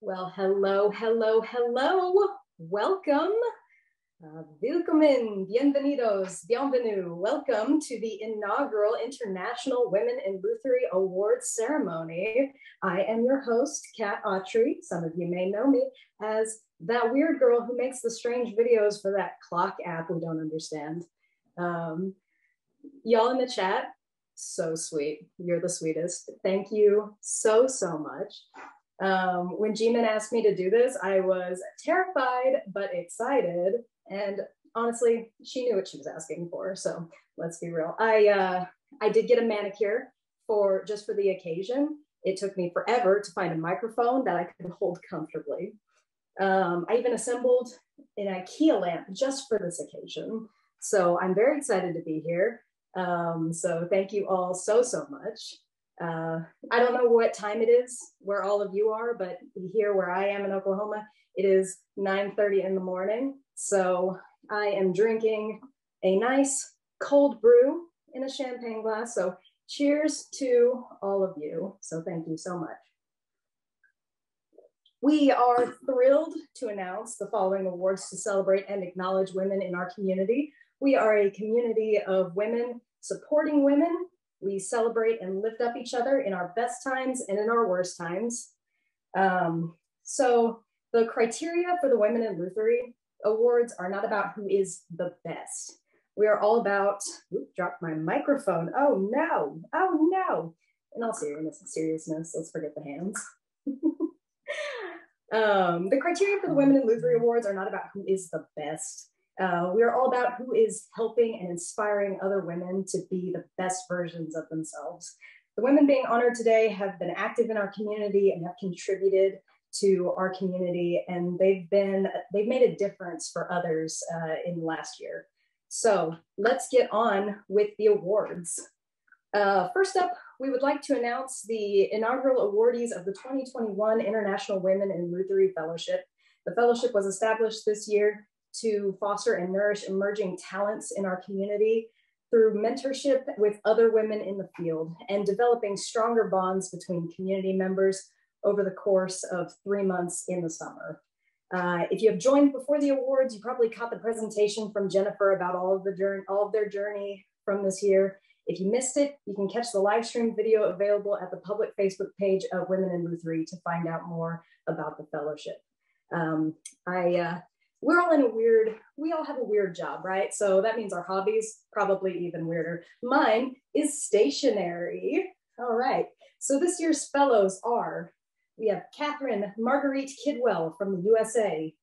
Well, hello, hello, hello. Welcome. Willkommen, bienvenidos, bienvenue. Welcome to the inaugural International Women in Lutherie Awards ceremony. I am your host, Kat Autrey. Some of you may know me as that weird girl who makes the strange videos for that clock app we don't understand. Y'all in the chat, so sweet. You're the sweetest. Thank you so, so much. When G-Man asked me to do this, I was terrified but excited, and honestly, she knew what she was asking for. So let's be real. I did get a manicure just for the occasion. It took me forever to find a microphone that I could hold comfortably. I even assembled an IKEA lamp just for this occasion. So I'm very excited to be here. So thank you all so, so much. I don't know what time it is where all of you are, but here where I am in Oklahoma, it is 9:30 in the morning. So I am drinking a nice cold brew in a champagne glass. So cheers to all of you. So thank you so much. We are thrilled to announce the following awards to celebrate and acknowledge women in our community. We are a community of women supporting women. We celebrate and lift up each other in our best times and in our worst times. So the criteria for the Women in Lutherie Awards are not about who is the best. We are all about, dropped my microphone. Oh no, oh no. In all seriousness, let's forget the hands. The criteria for the Women in Lutherie Awards are not about who is the best. We are all about who is helping and inspiring other women to be the best versions of themselves. The women being honored today have been active in our community and have contributed to our community, and they've made a difference for others in the last year. So let's get on with the awards. First up, we would like to announce the inaugural awardees of the 2021 International Women in Lutherie Fellowship. The fellowship was established this year to foster and nourish emerging talents in our community through mentorship with other women in the field and developing stronger bonds between community members over the course of 3 months in the summer. If you have joined before the awards, you probably caught the presentation from Jennifer about all of their journey from this year. If you missed it, you can catch the live stream video available at the public Facebook page of Women in Lutherie to find out more about the fellowship. We all have a weird job, right? So that means our hobbies, probably even weirder. Mine is stationery. All right, so this year's fellows we have Catherine Marguerite Kidwell from the USA,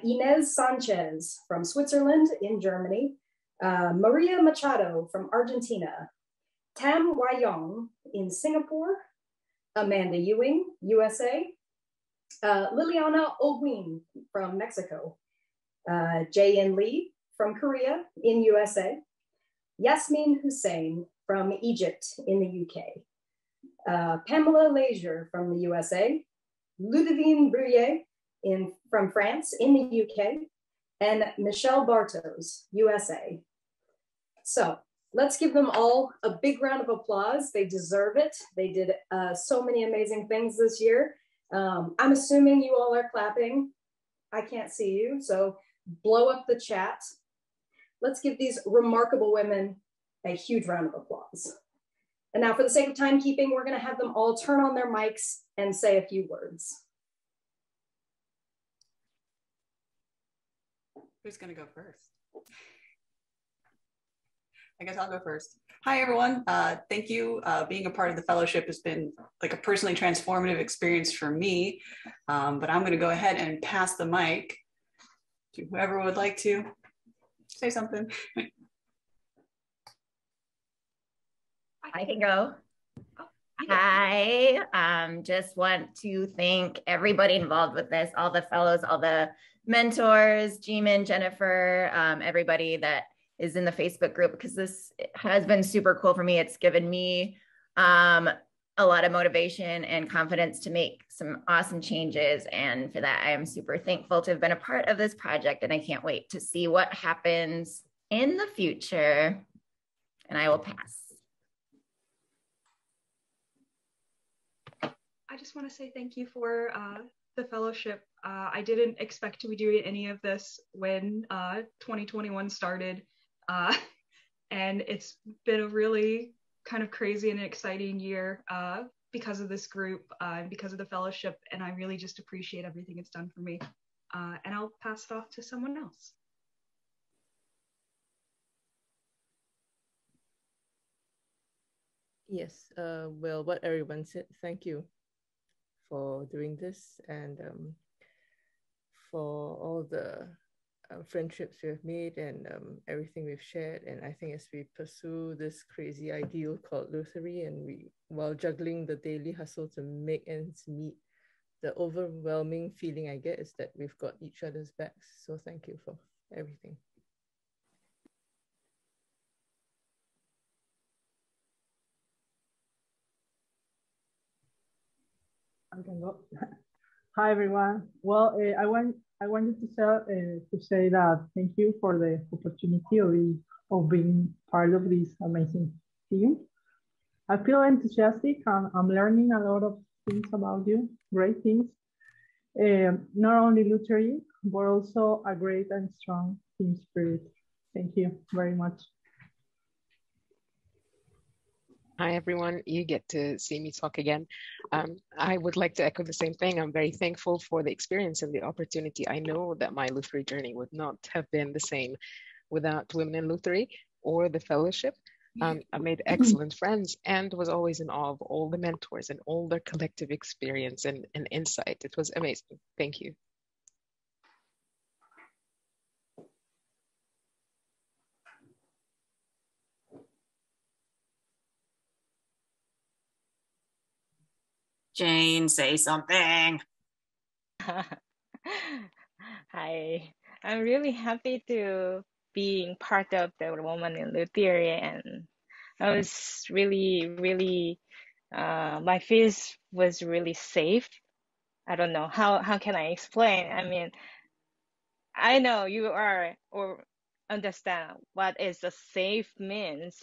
Inez Sanchez from Switzerland in Germany, Maria Machado from Argentina, Tam Wyong in Singapore, Amanda Ewing, USA, Liliana Olguin from Mexico, Jae-In Lee from Korea in USA, Yasmin Hussein from Egypt in the UK, Pamela Leisure from the USA, Ludivine Bruyere from France in the UK, and Michelle Bartos, USA. So let's give them all a big round of applause. They deserve it. They did so many amazing things this year. I'm assuming you all are clapping. I can't see you, so blow up the chat. Let's give these remarkable women a huge round of applause. And now for the sake of timekeeping, we're gonna have them all turn on their mics and say a few words. Who's gonna go first? I guess I'll go first. Hi, everyone. Thank you. Being a part of the fellowship has been like a personally transformative experience for me, but I'm going to go ahead and pass the mic to whoever would like to say something. I can go. Hi, just want to thank everybody involved with this, all the fellows, all the mentors, G-Man, Jennifer, everybody that is in the Facebook group, because this has been super cool for me. It's given me a lot of motivation and confidence to make some awesome changes. And for that, I am super thankful to have been a part of this project. And I can't wait to see what happens in the future. And I will pass. I just want to say thank you for the fellowship. I didn't expect to be doing any of this when 2021 started. And it's been a really kind of crazy and exciting year because of this group and because of the fellowship. And I really just appreciate everything it's done for me. And I'll pass it off to someone else. Yes, well, what everyone said, thank you for doing this and for all the friendships we have made and everything we've shared. And I think as we pursue this crazy ideal called Lutherie, and while juggling the daily hustle to make ends meet, the overwhelming feeling I get is that we've got each other's backs. So thank you for everything. I can go. Hi everyone. Well, I wanted to say that thank you for the opportunity of being part of this amazing team. I feel enthusiastic and I'm learning a lot of things about you, great things. Not only Lutherie, but also a great and strong team spirit. Thank you very much. Hi, everyone. You get to see me talk again. I would like to echo the same thing. I'm very thankful for the experience and the opportunity. I know that my Lutherie journey would not have been the same without Women in Lutherie or the fellowship. I made excellent friends and was always in awe of all the mentors and all their collective experience and insight. It was amazing. Thank you. Jane, say something. Hi, I'm really happy to being part of the Woman in Lutherie, and I was really, my fears was really safe. I don't know how can I explain. I mean, I know you are or understand what is a safe means.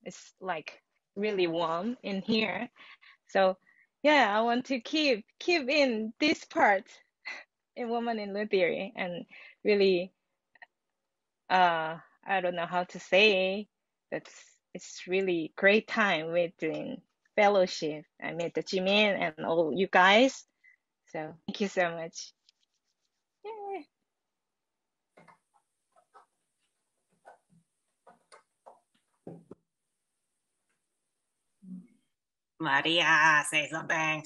It's like really warm in here, so. Yeah, I want to keep in this part in Woman in Lutherie and really I don't know how to say it's really great time with doing fellowship. I met the Jimin and all you guys. So thank you so much. Yay. Maria, say something.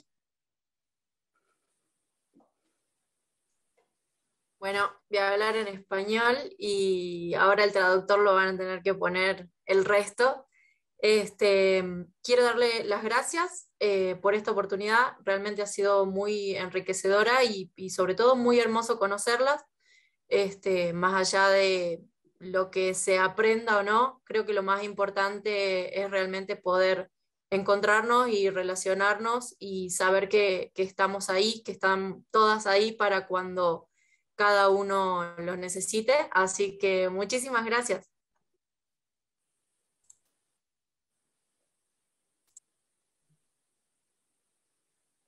Bueno, voy a hablar en español y ahora el traductor lo van a tener que poner el resto. Quiero darle las gracias por esta oportunidad. Realmente ha sido muy enriquecedora y sobre todo muy hermoso conocerlas. Más allá de lo que se aprenda o no, creo que lo más importante es realmente poder encontrarnos y relacionarnos y saber que estamos ahí, que están todas ahí para cuando cada uno lo necesite. Así que muchísimas gracias.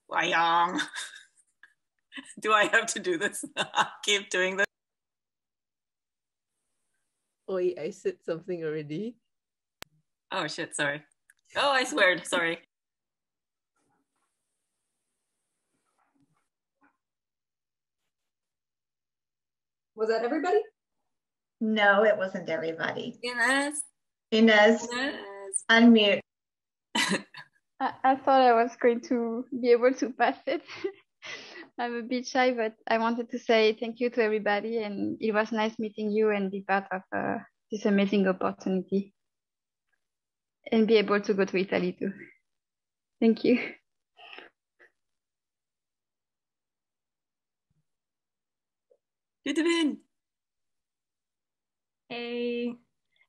Wayong. Do I have to do this? Keep doing this. Oh, I said something already. Oh shit, sorry. Oh, I swear, sorry. Was that everybody? No, it wasn't everybody. Inez. Inez. Unmute. I thought I was going to be able to pass it. I'm a bit shy, but I wanted to say thank you to everybody, and it was nice meeting you and be part of this amazing opportunity and be able to go to Italy too. Thank you. Hey,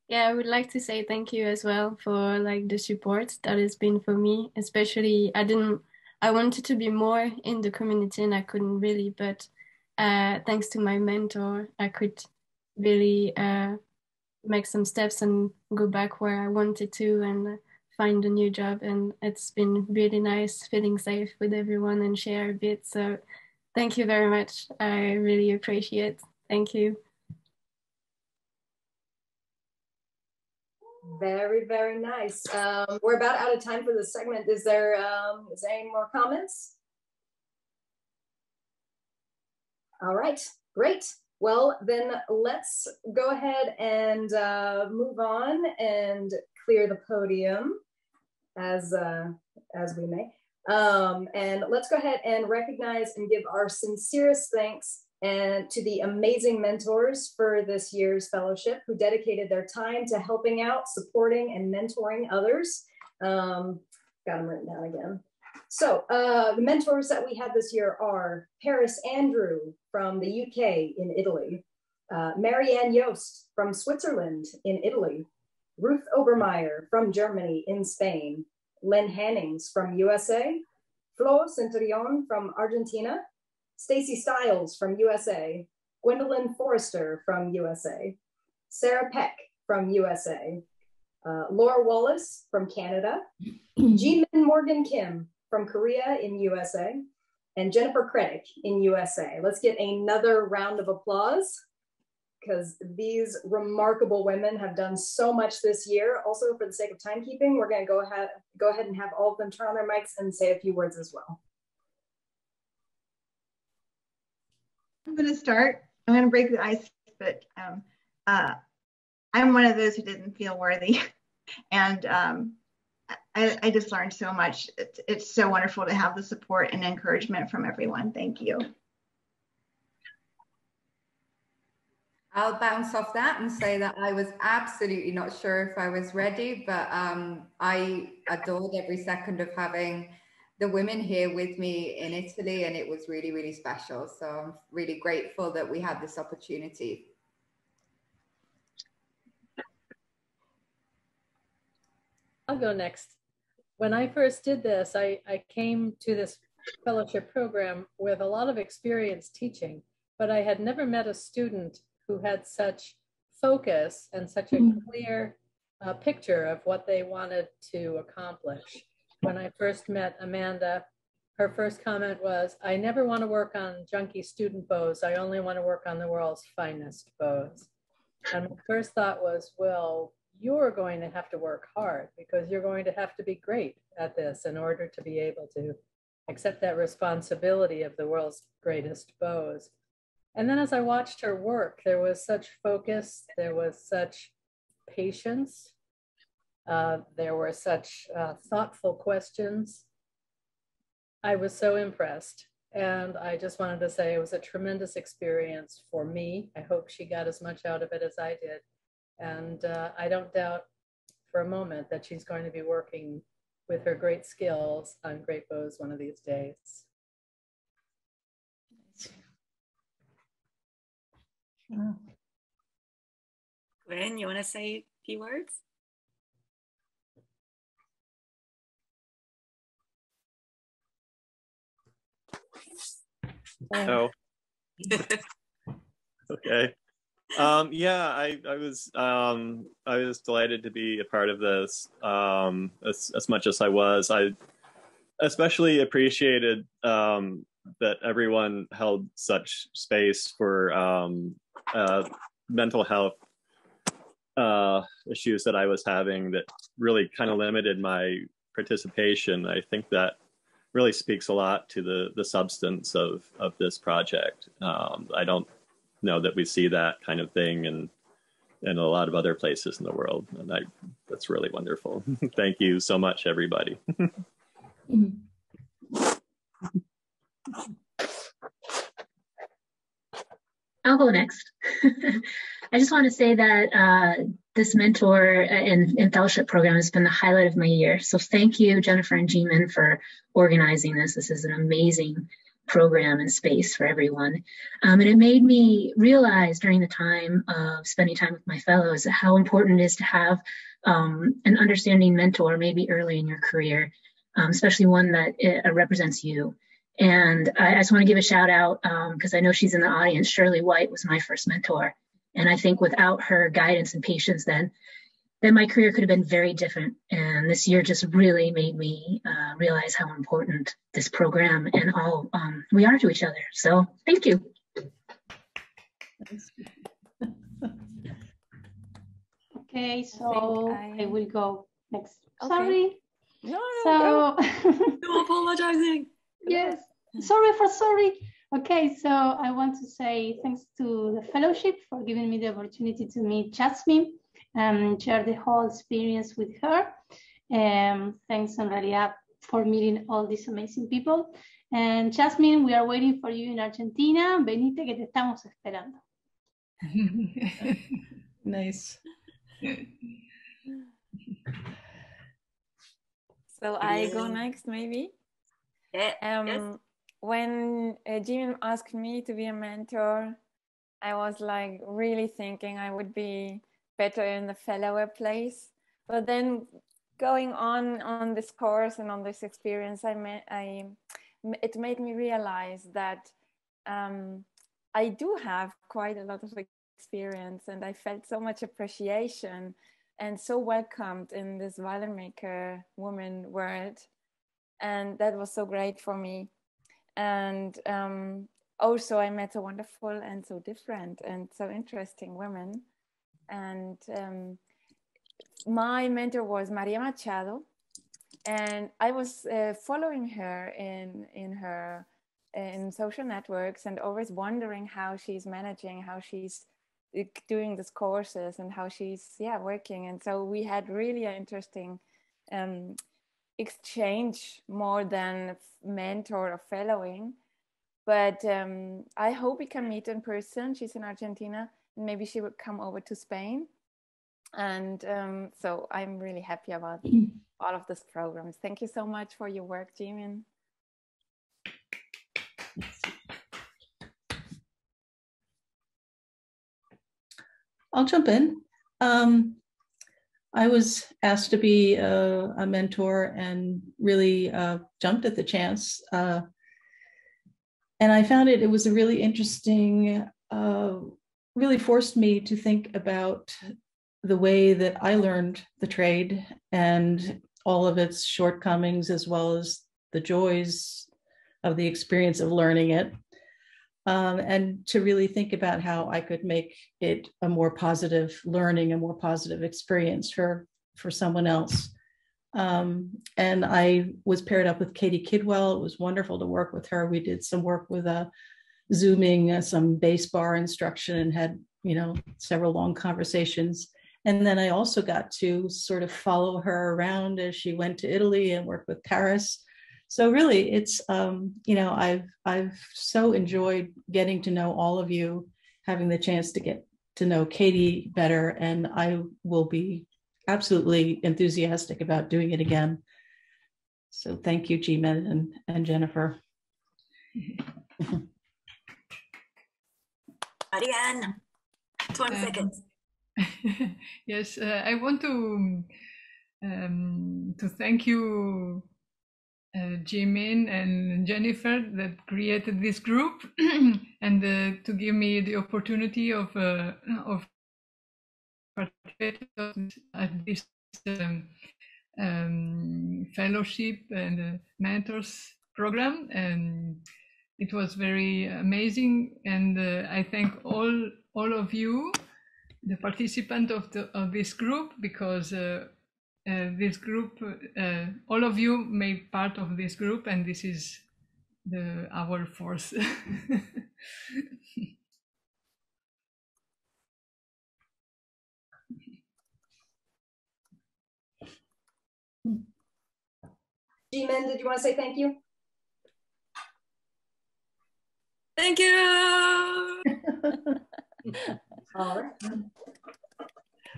yeah, I would like to say thank you as well for like the support that has been for me, especially I wanted to be more in the community and I couldn't really, but thanks to my mentor, I could really make some steps and go back where I wanted to and find a new job. And it's been really nice feeling safe with everyone and share a bit. So Thank you very much. I really appreciate it. Thank you. Very, very nice. We're about out of time for this segment. Is there any more comments? All right, great. Well, then let's go ahead and move on and clear the podium as we may. And let's go ahead and recognize and give our sincerest thanks and to the amazing mentors for this year's fellowship who dedicated their time to helping out, supporting, and mentoring others. Got them written down again. So the mentors that we had this year are Paris Andrew from the UK in Italy, Marianne Yost from Switzerland in Italy, Ruth Obermeyer from Germany in Spain, Lynn Hannings from USA, Flor Centurión from Argentina, Stacy Stiles from USA, Gwendolyn Forrester from USA, Sarah Peck from USA, Laura Wallace from Canada, Ji-Min Morgan Kim from Korea in USA, and Jennifer Creddick in USA. Let's get another round of applause because these remarkable women have done so much this year. Also, for the sake of timekeeping, we're going to go ahead and have all of them turn on their mics and say a few words as well. I'm going to start. I'm going to break the ice, but I'm one of those who didn't feel worthy. And I just learned so much. It's so wonderful to have the support and encouragement from everyone. Thank you. I'll bounce off that and say that I was absolutely not sure if I was ready, but I adored every second of having the women here with me in Italy, and it was really, really special. So I'm really grateful that we had this opportunity. I'll go next. When I first did this, I came to this fellowship program with a lot of experience teaching, but I had never met a student who had such focus and such a clear picture of what they wanted to accomplish. When I first met Amanda, her first comment was, I never want to work on junky student bows. I only want to work on the world's finest bows. And my first thought was, well, you're going to have to work hard because you're going to have to be great at this in order to be able to accept that responsibility of the world's greatest bows. And then as I watched her work, there was such focus, there was such patience, there were such thoughtful questions. I was so impressed. And I just wanted to say it was a tremendous experience for me. I hope she got as much out of it as I did. And I don't doubt for a moment that she's going to be working with her great skills on great bows one of these days. Gwen, you want to say a few words? Oh. Okay. Yeah, I was delighted to be a part of this. As much as I was, I especially appreciated that everyone held such space for mental health issues that I was having that really kind of limited my participation. I think that really speaks a lot to the substance of this project. I don't know that we see that kind of thing in a lot of other places in the world, and that's really wonderful. Thank you so much, everybody. I'll go next. I just want to say that this mentor and fellowship program has been the highlight of my year. So thank you, Jennifer and Ji-Min, for organizing this. This is an amazing program and space for everyone. And it made me realize during the time of spending time with my fellows how important it is to have an understanding mentor, maybe early in your career, especially one that represents you. And I just want to give a shout out because I know she's in the audience. Shirley White was my first mentor. And I think without her guidance and patience then, that my career could have been very different. And this year just really made me realize how important this program and all we are to each other. So thank you. Okay, so I will go next. Okay. Sorry. No, So no apologizing. Yes, sorry. Okay, so I want to say thanks to the fellowship for giving me the opportunity to meet Jasmine and share the whole experience with her. Thanks, Andrea, for meeting all these amazing people. And Jasmine, we are waiting for you in Argentina. Venite que te estamos esperando. Nice. So I go next, maybe. Yes. When Jim asked me to be a mentor, I was like really thinking I would be better in the fellow place. But then going on this course and on this experience, it made me realize that I do have quite a lot of experience, and I felt so much appreciation and so welcomed in this violin maker woman world. And that was so great for me. And also I met a wonderful and so different and so interesting women. And my mentor was Maria Machado, and I was following her in social networks and always wondering how she's managing, how she's doing these courses and how she's working. And so we had really an interesting exchange more than mentor or fellowing. But I hope we can meet in person. She's in Argentina, and maybe she would come over to Spain. And so I'm really happy about all of these programs. Thank you so much for your work, Jimin. I'll jump in. I was asked to be a mentor and really jumped at the chance. And I found it was a really interesting, really forced me to think about the way that I learned the trade and all of its shortcomings, as well as the joys of the experience of learning it. And to really think about how I could make it a more positive learning, a more positive experience for someone else. And I was paired up with Katie Kidwell. It was wonderful to work with her. We did some work with Zooming, some bass bar instruction, and had, several long conversations. And then I also got to sort of follow her around as she went to Italy and worked with Paris. So really, it's, I've so enjoyed getting to know all of you, having the chance to get to know Katie better, and I will be absolutely enthusiastic about doing it again. So thank you, Jimin and Jennifer. Ariane, 20 seconds. Yes, I want to thank you, Jimin and Jennifer, that created this group, and to give me the opportunity of participating at this fellowship and mentors program, and it was very amazing. And I thank all of you, the participant of this group, because this group, all of you made part of this group, and this is our force. Jimin, did you want to say thank you? Thank you. All right.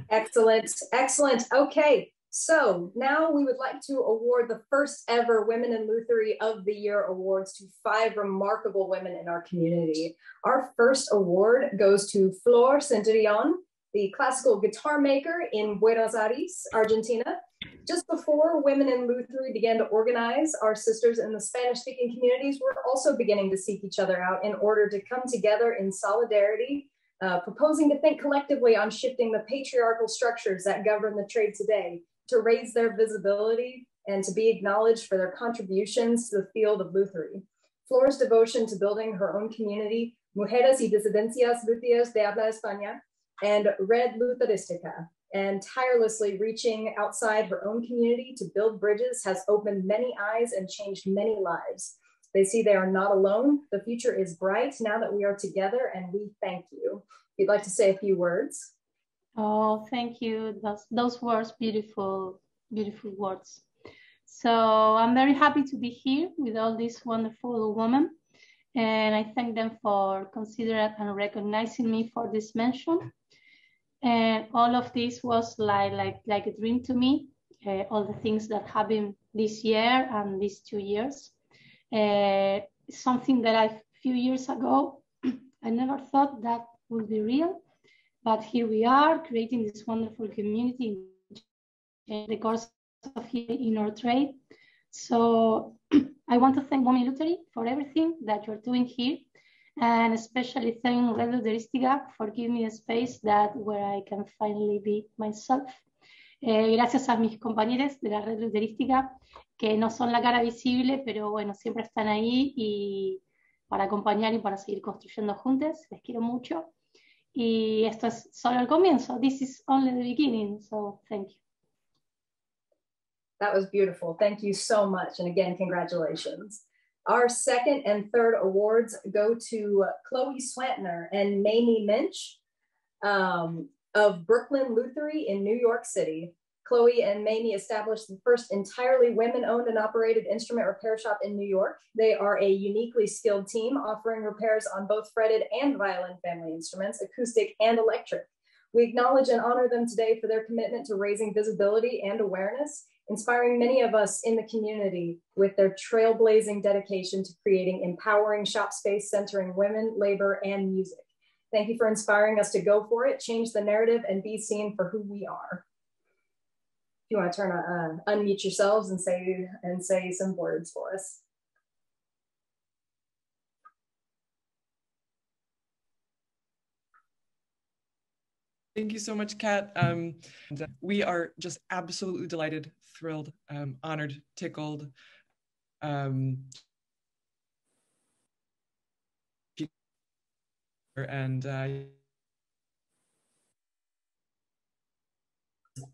Excellent. Okay, so now we would like to award the first ever Women in Lutherie of the Year awards to 5 remarkable women in our community. Our first award goes to Flor Centurión, the classical guitar maker in Buenos Aires, Argentina. Just before Women in Lutherie began to organize, our sisters in the Spanish-speaking communities were also beginning to seek each other out in order to come together in solidarity proposing to think collectively on shifting the patriarchal structures that govern the trade today to raise their visibility and to be acknowledged for their contributions to the field of Lutherie. Flor's devotion to building her own community, Mujeres y Disidencias Luthieras de Habla España, and Red Lutheristica, and tirelessly reaching outside her own community to build bridges has opened many eyes and changed many lives. They see they are not alone. The future is bright now that we are together, and we thank you. If you'd like to say a few words. Oh, thank you. Those words, beautiful, beautiful words. So I'm very happy to be here with all these wonderful women, and I thank them for considering and recognizing me for this mention. And all of this was like a dream to me, all the things that happened this year and these 2 years. Something that a few years ago, I never thought that would be real, but here we are creating this wonderful community in the course of here in Autrey. So I want to thank Mamie Lutherie for everything that you're doing here, and especially thank Red Lutheristica for giving me a space where I can finally be myself. Gracias a mis compañeros de la Red Lutheristica, que no son la cara visible, pero bueno, siempre están ahí y para acompañar y para seguir construyendo juntos. Les quiero mucho. Y esto es solo el comienzo. This is only the beginning, so thank you. That was beautiful. Thank you so much. And again, congratulations. Our second and third awards go to Chloe Swantner and Mamie Minch of Brooklyn Lutherie in New York City. Chloe and Mamie established the first entirely women-owned and operated instrument repair shop in New York. They are a uniquely skilled team offering repairs on both fretted and violin family instruments, acoustic and electric. We acknowledge and honor them today for their commitment to raising visibility and awareness, inspiring many of us in the community with their trailblazing dedication to creating empowering shop space centering women, labor, and music. Thank you for inspiring us to go for it, change the narrative, and be seen for who we are. If you want to unmute yourselves and say some words for us. Thank you so much, Kat. We are just absolutely delighted, thrilled, honored, tickled. And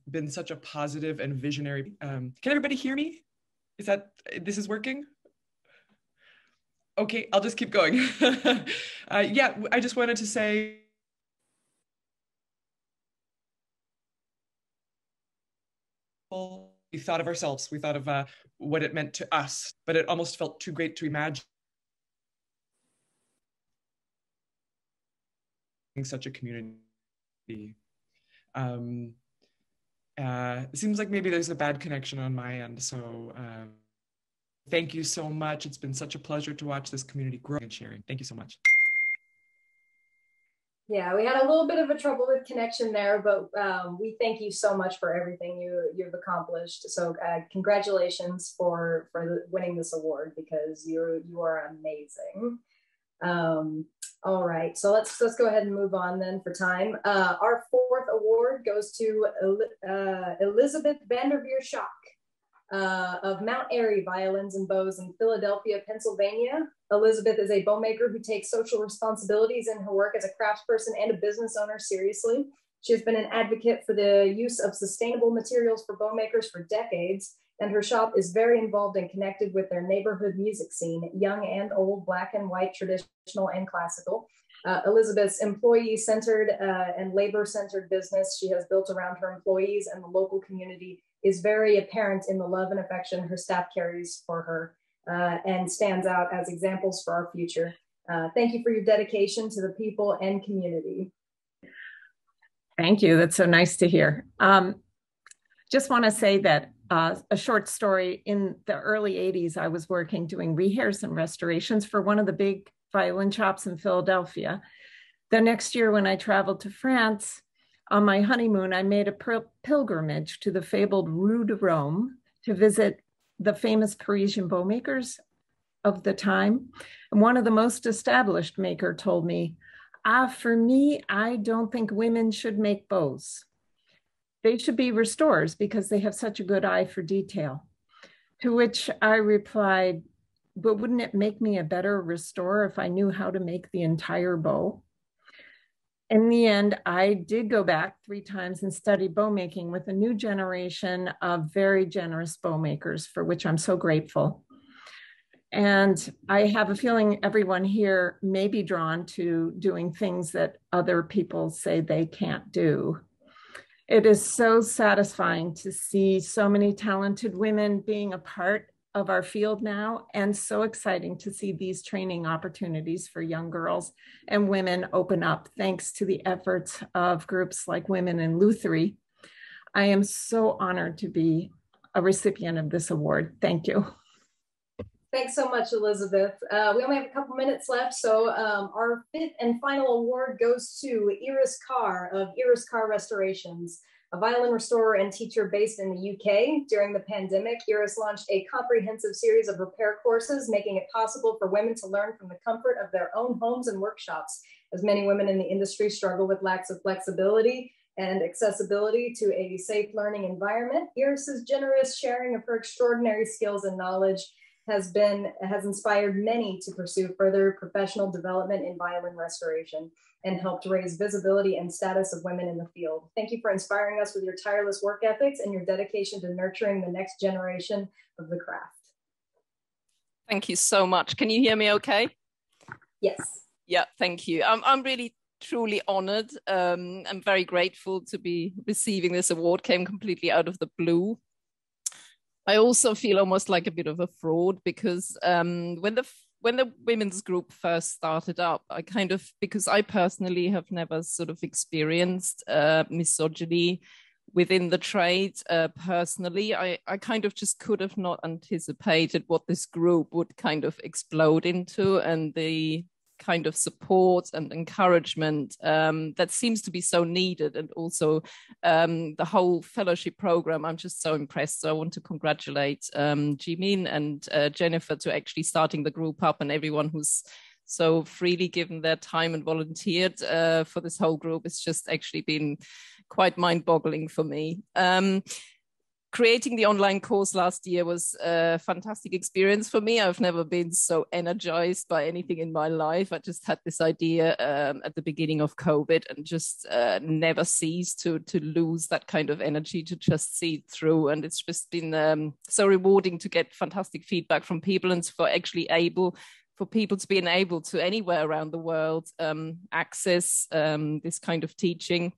been such a positive and visionary. Can everybody hear me? This is working? Okay, I'll just keep going. Yeah, I just wanted to say, we thought of ourselves, we thought of what it meant to us, but it almost felt too great to imagine such a community. It seems like maybe there's a bad connection on my end, so thank you so much. It's been such a pleasure to watch this community grow and sharing. Thank you so much. Yeah, we had a little bit of a trouble with connection there, but we thank you so much for everything you've accomplished. So congratulations for winning this award, because you are amazing. All right, so let's go ahead and move on then for time. Our fourth award goes to Elizabeth Vanderveer Shaak of Mount Airy Violins and Bows in Philadelphia, Pennsylvania. Elizabeth is a bowmaker who takes social responsibilities in her work as a craftsperson and a business owner seriously. She has been an advocate for the use of sustainable materials for bowmakers for decades, and her shop is very involved and connected with their neighborhood music scene, young and old, black and white, traditional and classical. Elizabeth's employee-centered and labor-centered business she has built around her employees and the local community is very apparent in the love and affection her staff carries for her and stands out as examples for our future. Thank you for your dedication to the people and community. Thank you. That's so nice to hear. Just want to say that a short story. In the early 80s, I was working doing rehairs and restorations for one of the big violin shops in Philadelphia. The next year, when I traveled to France on my honeymoon, I made a pilgrimage to the fabled Rue de Rome to visit the famous Parisian bowmakers of the time. And one of the most established maker told me, For me, I don't think women should make bows. They should be restorers because they have such a good eye for detail. To which I replied, but wouldn't it make me a better restorer if I knew how to make the entire bow? In the end, I did go back 3 times and study bow making with a new generation of very generous bow makers, for which I'm so grateful. And I have a feeling everyone here may be drawn to doing things that other people say they can't do. It is so satisfying to see so many talented women being a part of our field now, and so exciting to see these training opportunities for young girls and women open up thanks to the efforts of groups like Women in Lutherie. I am so honored to be a recipient of this award. Thank you. Thanks so much, Elizabeth. We only have a couple minutes left, so our 5th and final award goes to Iris Carr of Iris Carr Restorations, a violin restorer and teacher based in the UK. During the pandemic, Iris launched a comprehensive series of repair courses, making it possible for women to learn from the comfort of their own homes and workshops, as many women in the industry struggle with lacks of flexibility and accessibility to a safe learning environment. Iris's generous sharing of her extraordinary skills and knowledge has inspired many to pursue further professional development in violin restoration and helped raise visibility and status of women in the field. Thank you for inspiring us with your tireless work ethics and your dedication to nurturing the next generation of the craft. Thank you so much. Can you hear me okay? Yes. Yeah, thank you. I'm really truly honored. I'm very grateful to be receiving this award. Came completely out of the blue. I also feel almost like a bit of a fraud because when the women's group first started up, because I personally have never sort of experienced misogyny within the trade personally, I kind of just could have not anticipated what this group would kind of explode into, and the kind of support and encouragement that seems to be so needed, and also the whole fellowship program. I'm just so impressed. So I want to congratulate Jimin and Jennifer to actually starting the group up, and everyone who's so freely given their time and volunteered for this whole group. It's just actually been quite mind-boggling for me. Creating the online course last year was a fantastic experience for me. I've never been so energized by anything in my life. I just had this idea at the beginning of COVID and just never ceased to lose that kind of energy to just see it through. And it's just been so rewarding to get fantastic feedback from people, and for people to be able to anywhere around the world access this kind of teaching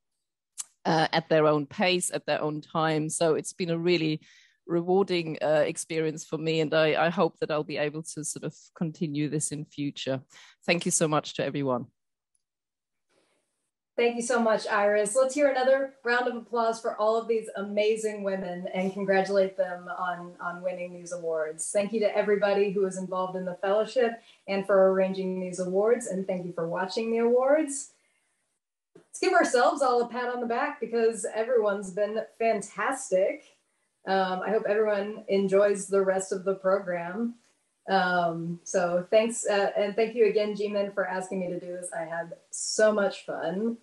at their own pace, at their own time. So it's been a really rewarding experience for me, and I hope that I'll be able to sort of continue this in future. Thank you so much to everyone. Thank you so much, Iris. Let's hear another round of applause for all of these amazing women and congratulate them on winning these awards. Thank you to everybody who was involved in the fellowship and for arranging these awards, and thank you for watching the awards. Let's give ourselves all a pat on the back because everyone's been fantastic. I hope everyone enjoys the rest of the program. So thanks, and thank you again, Jimin, for asking me to do this. I had so much fun.